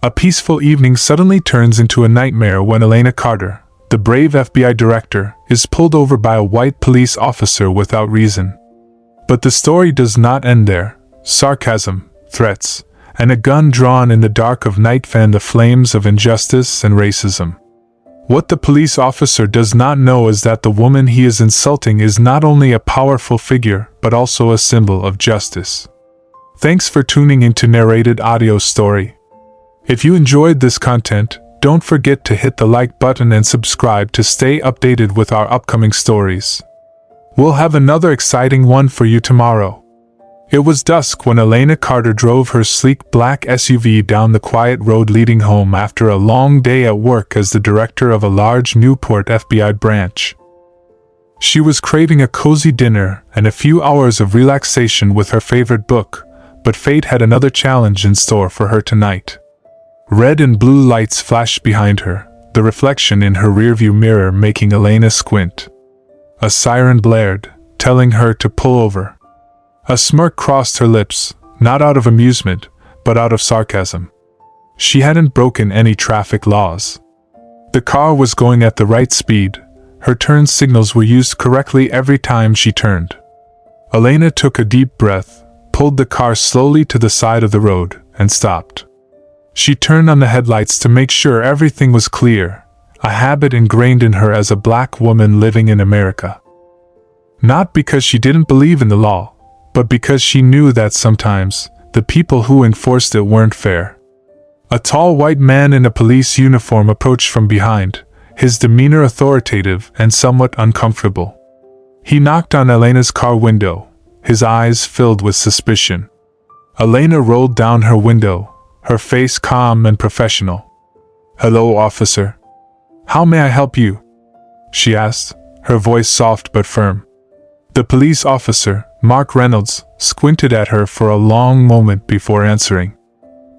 A peaceful evening suddenly turns into a nightmare when Elena Carter, the brave FBI director, is pulled over by a white police officer without reason. But the story does not end there. Sarcasm, threats, and a gun drawn in the dark of night fan the flames of injustice and racism. What the police officer does not know is that the woman he is insulting is not only a powerful figure, but also a symbol of justice. Thanks for tuning into Narrated Audio Story. If you enjoyed this content, don't forget to hit the like button and subscribe to stay updated with our upcoming stories. We'll have another exciting one for you tomorrow. It was dusk when Elena Carter drove her sleek black SUV down the quiet road leading home after a long day at work as the director of a large Newport FBI branch. She was craving a cozy dinner and a few hours of relaxation with her favorite book, but fate had another challenge in store for her tonight. Red and blue lights flashed behind her, the reflection in her rearview mirror making Elena squint. A siren blared, telling her to pull over. A smirk crossed her lips, not out of amusement, but out of sarcasm. She hadn't broken any traffic laws. The car was going at the right speed. Her turn signals were used correctly every time she turned. Elena took a deep breath, pulled the car slowly to the side of the road, and stopped. She turned on the headlights to make sure everything was clear, a habit ingrained in her as a black woman living in America. Not because she didn't believe in the law, but because she knew that sometimes the people who enforced it weren't fair. A tall white man in a police uniform approached from behind, his demeanor authoritative and somewhat uncomfortable. He knocked on Elena's car window, his eyes filled with suspicion. Elena rolled down her window, her face calm and professional. "Hello, officer. How may I help you?" she asked, her voice soft but firm. The police officer, Mark Reynolds, squinted at her for a long moment before answering.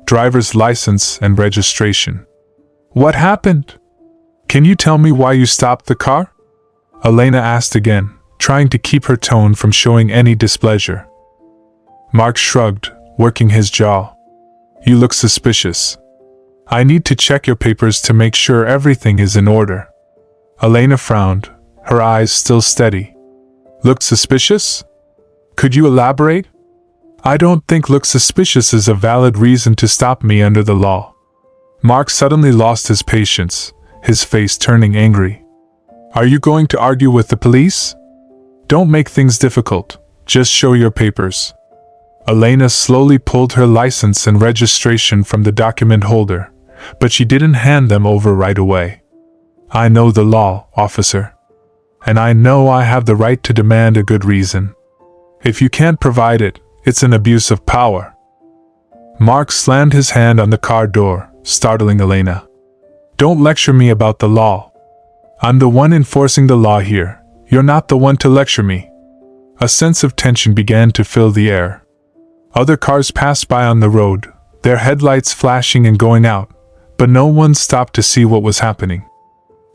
"Driver's license and registration." "What happened? Can you tell me why you stopped the car?" Elena asked again, trying to keep her tone from showing any displeasure. Mark shrugged, working his jaw. "You look suspicious. I need to check your papers to make sure everything is in order." Elena frowned, her eyes still steady. "Look suspicious? Could you elaborate?" "I don't think look suspicious is a valid reason to stop me under the law." Mark suddenly lost his patience, his face turning angry. "Are you going to argue with the police? Don't make things difficult, just show your papers." Elena slowly pulled her license and registration from the document holder, but she didn't hand them over right away. "I know the law, officer. And I know I have the right to demand a good reason. If you can't provide it, it's an abuse of power." Mark slammed his hand on the car door, startling Elena. "Don't lecture me about the law. I'm the one enforcing the law here. You're not the one to lecture me." A sense of tension began to fill the air. Other cars passed by on the road, their headlights flashing and going out, but no one stopped to see what was happening.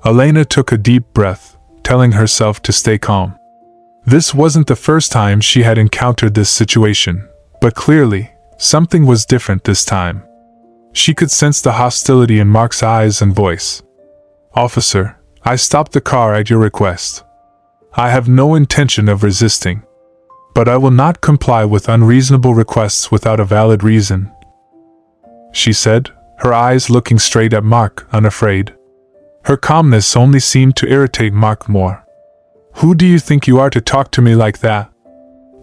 Elena took a deep breath, telling herself to stay calm. This wasn't the first time she had encountered this situation, but clearly, something was different this time. She could sense the hostility in Mark's eyes and voice. "Officer, I stopped the car at your request. I have no intention of resisting. But I will not comply with unreasonable requests without a valid reason," she said, her eyes looking straight at Mark, unafraid. Her calmness only seemed to irritate Mark more. "Who do you think you are to talk to me like that?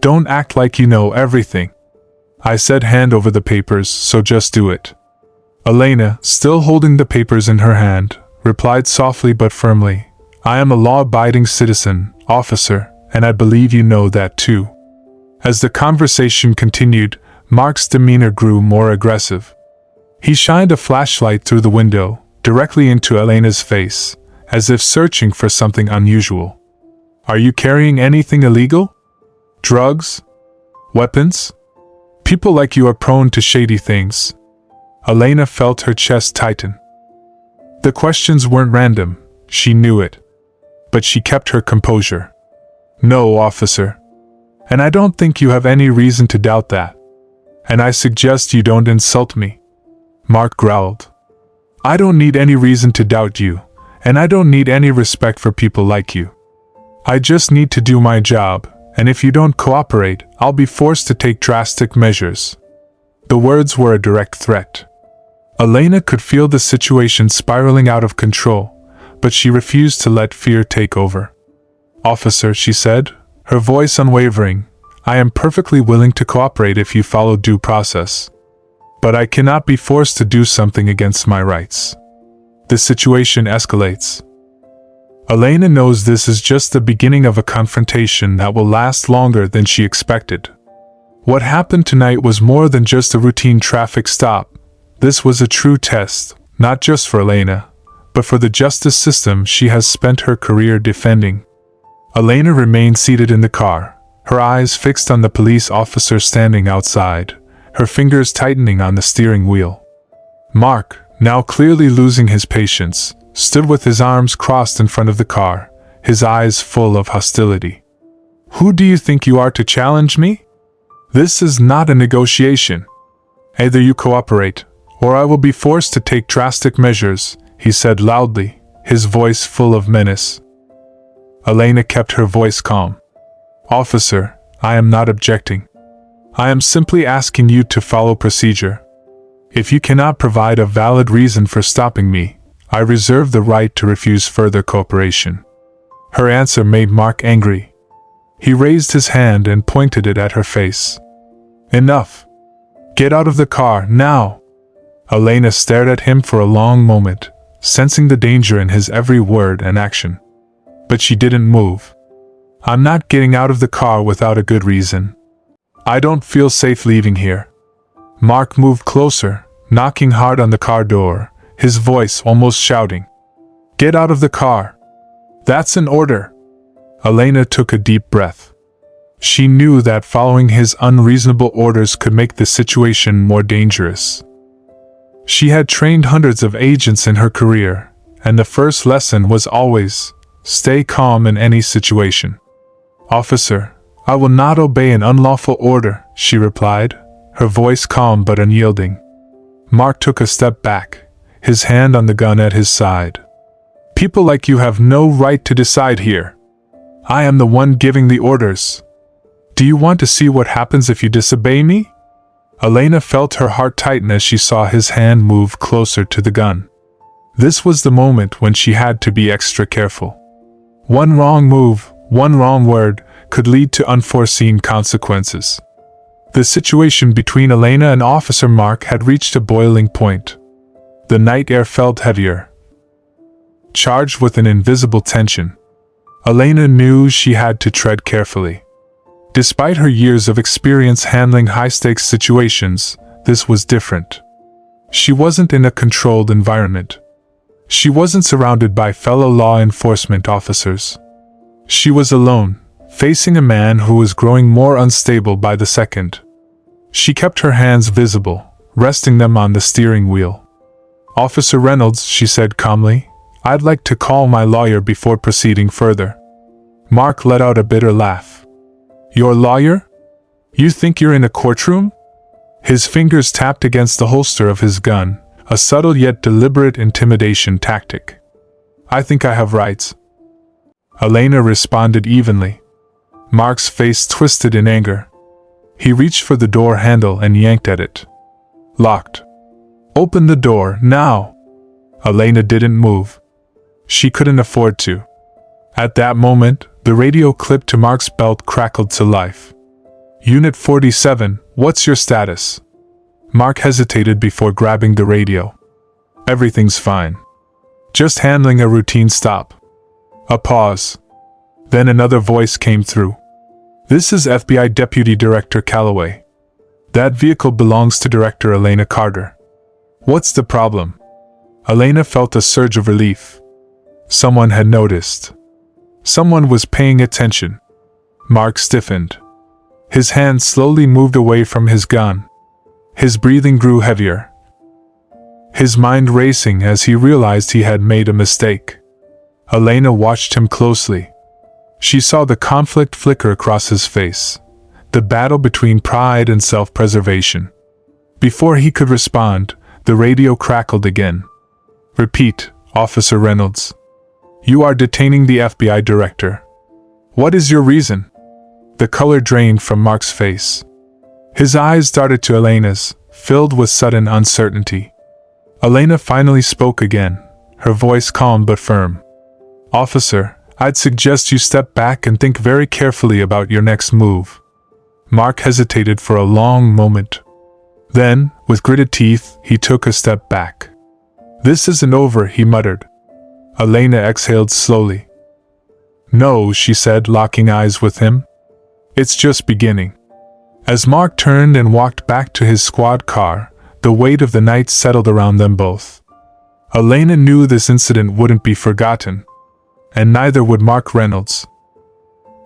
Don't act like you know everything. I said hand over the papers, so just do it." Elena, still holding the papers in her hand, replied softly but firmly, "I am a law-abiding citizen, officer, and I believe you know that too." As the conversation continued, Mark's demeanor grew more aggressive. He shined a flashlight through the window, directly into Elena's face, as if searching for something unusual. "Are you carrying anything illegal? Drugs? Weapons? People like you are prone to shady things." Elena felt her chest tighten. The questions weren't random, she knew it. But she kept her composure. "No, officer. And I don't think you have any reason to doubt that. And I suggest you don't insult me." Mark growled. I don't need any reason to doubt you, and I don't need any respect for people like you. I just need to do my job, and if you don't cooperate, I'll be forced to take drastic measures. The words were a direct threat. Elena could feel the situation spiraling out of control, but she refused to let fear take over. Officer, she said, her voice unwavering, I am perfectly willing to cooperate if you follow due process. But I cannot be forced to do something against my rights. The situation escalates. Elena knows this is just the beginning of a confrontation that will last longer than she expected. What happened tonight was more than just a routine traffic stop. This was a true test, not just for Elena, but for the justice system she has spent her career defending. Elena remained seated in the car, her eyes fixed on the police officer standing outside, her fingers tightening on the steering wheel. Mark, now clearly losing his patience, stood with his arms crossed in front of the car, his eyes full of hostility. Who do you think you are to challenge me? This is not a negotiation. Either you cooperate, or I will be forced to take drastic measures, he said loudly, his voice full of menace. Elena kept her voice calm. Officer, I am not objecting. I am simply asking you to follow procedure. If you cannot provide a valid reason for stopping me, I reserve the right to refuse further cooperation. Her answer made Mark angry. He raised his hand and pointed it at her face. Enough. Get out of the car, now. Elena stared at him for a long moment, sensing the danger in his every word and action. But she didn't move. I'm not getting out of the car without a good reason. I don't feel safe leaving here. Mark moved closer, knocking hard on the car door, his voice almost shouting. Get out of the car. That's an order. Elena took a deep breath. She knew that following his unreasonable orders could make the situation more dangerous. She had trained hundreds of agents in her career, and the first lesson was always, stay calm in any situation. Officer, I will not obey an unlawful order, she replied, her voice calm but unyielding. Mark took a step back, his hand on the gun at his side. People like you have no right to decide here. I am the one giving the orders. Do you want to see what happens if you disobey me? Elena felt her heart tighten as she saw his hand move closer to the gun. This was the moment when she had to be extra careful. One wrong move, one wrong word, could lead to unforeseen consequences. The situation between Elena and Officer Mark had reached a boiling point. The night air felt heavier, charged with an invisible tension. Elena knew she had to tread carefully. Despite her years of experience handling high-stakes situations, this was different. She wasn't in a controlled environment. She wasn't surrounded by fellow law enforcement officers. She was alone, facing a man who was growing more unstable by the second. She kept her hands visible, resting them on the steering wheel. Officer Reynolds, she said calmly, I'd like to call my lawyer before proceeding further. Mark let out a bitter laugh. Your lawyer? You think you're in a courtroom? His fingers tapped against the holster of his gun, a subtle yet deliberate intimidation tactic. I think I have rights. Elena responded evenly. Mark's face twisted in anger. He reached for the door handle and yanked at it. Locked. Open the door, now! Elena didn't move. She couldn't afford to. At that moment, the radio clip to Mark's belt crackled to life. Unit 47, what's your status? Mark hesitated before grabbing the radio. Everything's fine. Just handling a routine stop. A pause. Then another voice came through. This is FBI Deputy Director Calloway. That vehicle belongs to Director Elena Carter. What's the problem? Elena felt a surge of relief. Someone had noticed. Someone was paying attention. Mark stiffened. His hand slowly moved away from his gun. His breathing grew heavier. His mind racing as he realized he had made a mistake. Elena watched him closely. She saw the conflict flicker across his face, the battle between pride and self-preservation. Before he could respond, The radio crackled again. "Repeat, Officer Reynolds. You are detaining the FBI director. What is your reason?" The color drained from Mark's face. His eyes darted to Elena's, filled with sudden uncertainty. Elena finally spoke again, her voice calm but firm. "Officer, I'd suggest you step back and think very carefully about your next move." Mark hesitated for a long moment. Then, with gritted teeth, he took a step back. "This isn't over," he muttered. Elena exhaled slowly. "No," she said, locking eyes with him. "It's just beginning." As Mark turned and walked back to his squad car, the weight of the night settled around them both. Elena knew this incident wouldn't be forgotten, and neither would Mark Reynolds.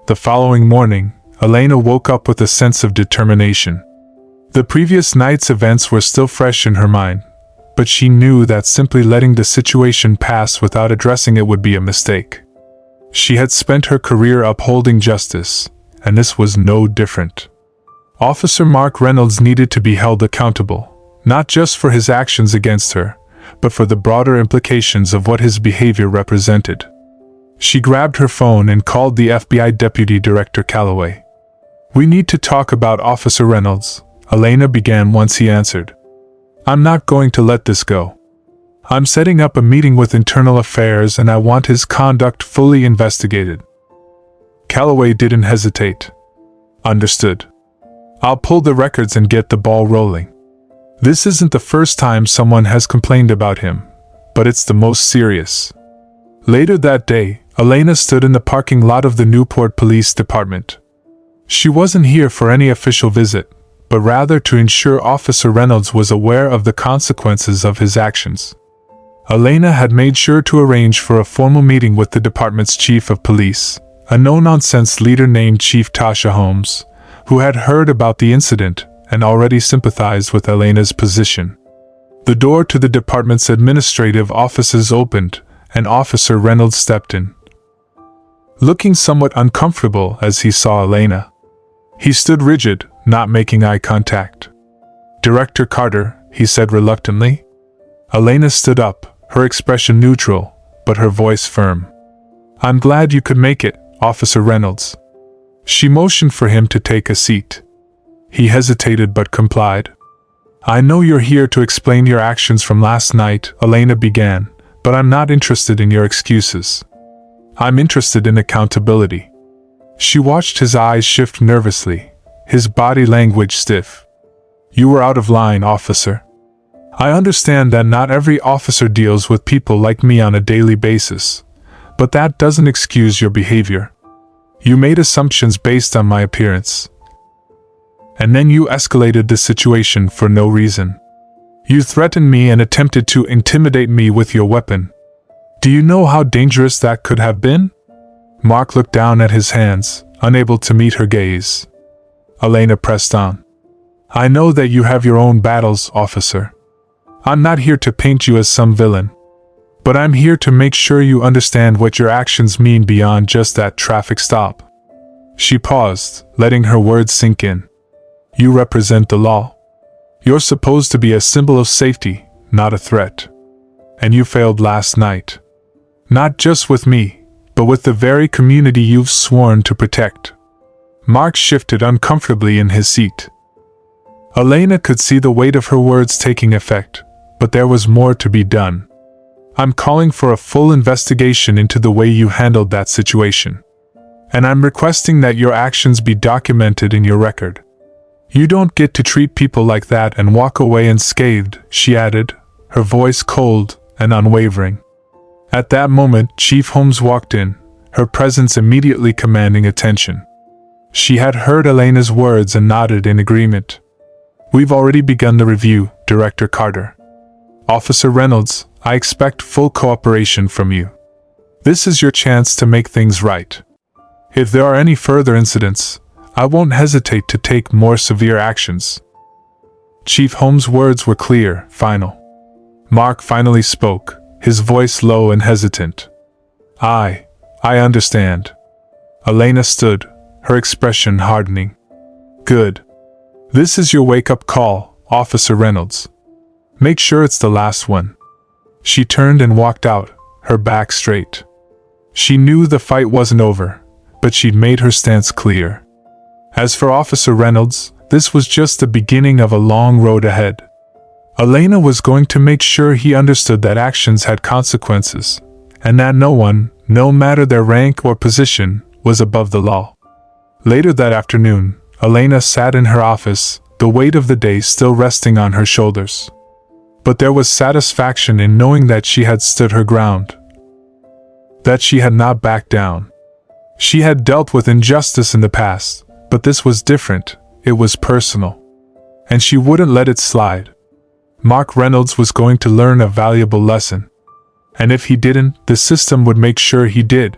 The following morning, Elena woke up with a sense of determination. The previous night's events were still fresh in her mind, but she knew that simply letting the situation pass without addressing it would be a mistake. She had spent her career upholding justice, and this was no different. Officer Mark Reynolds needed to be held accountable, not just for his actions against her, but for the broader implications of what his behavior represented. She grabbed her phone and called the FBI Deputy Director Calloway. "We need to talk about Officer Reynolds," Elena began once he answered. "I'm not going to let this go. I'm setting up a meeting with Internal Affairs and I want his conduct fully investigated." Calloway didn't hesitate. "Understood. I'll pull the records and get the ball rolling. This isn't the first time someone has complained about him, but it's the most serious." Later that day, Elena stood in the parking lot of the Newport Police Department. She wasn't here for any official visit, but rather to ensure Officer Reynolds was aware of the consequences of his actions. Elena had made sure to arrange for a formal meeting with the department's chief of police, a no-nonsense leader named Chief Tasha Holmes, who had heard about the incident and already sympathized with Elena's position. The door to the department's administrative offices opened, and Officer Reynolds stepped in. Looking somewhat uncomfortable as he saw Elena, he stood rigid, not making eye contact. "Director Carter," he said reluctantly. Elena stood up, her expression neutral, but her voice firm. "I'm glad you could make it, Officer Reynolds." She motioned for him to take a seat. He hesitated but complied. "I know you're here to explain your actions from last night," Elena began, "but I'm not interested in your excuses. I'm interested in accountability." She watched his eyes shift nervously, his body language stiff. "You were out of line, officer. I understand that not every officer deals with people like me on a daily basis, but that doesn't excuse your behavior. You made assumptions based on my appearance. And then you escalated the situation for no reason. You threatened me and attempted to intimidate me with your weapon. Do you know how dangerous that could have been?" Mark looked down at his hands, unable to meet her gaze. Elena pressed on. "I know that you have your own battles, officer. I'm not here to paint you as some villain. But I'm here to make sure you understand what your actions mean beyond just that traffic stop." She paused, letting her words sink in. "You represent the law. You're supposed to be a symbol of safety, not a threat. And you failed last night. Not just with me, but with the very community you've sworn to protect." Mark shifted uncomfortably in his seat. Elena could see the weight of her words taking effect, but there was more to be done. "I'm calling for a full investigation into the way you handled that situation. And I'm requesting that your actions be documented in your record. You don't get to treat people like that and walk away unscathed," she added, her voice cold and unwavering. At that moment, Chief Holmes walked in, her presence immediately commanding attention. She had heard Elena's words and nodded in agreement. "We've already begun the review, Director Carter. Officer Reynolds, I expect full cooperation from you. This is your chance to make things right. If there are any further incidents, I won't hesitate to take more severe actions." Chief Holmes' words were clear, final. Mark finally spoke, his voice low and hesitant. I understand." Elena stood, her expression hardening. "Good. This is your wake-up call, Officer Reynolds. Make sure it's the last one. She turned and walked out, her back straight. She knew the fight wasn't over, but she'd made her stance clear. As for Officer Reynolds, this was just the beginning of a long road ahead. Elena was going to make sure he understood that actions had consequences, and that no one, no matter their rank or position, was above the law. Later that afternoon, Elena sat in her office, the weight of the day still resting on her shoulders. But there was satisfaction in knowing that she had stood her ground, that she had not backed down. She had dealt with injustice in the past, but this was different, it was personal. And she wouldn't let it slide. Mark Reynolds was going to learn a valuable lesson. And if he didn't, the system would make sure he did.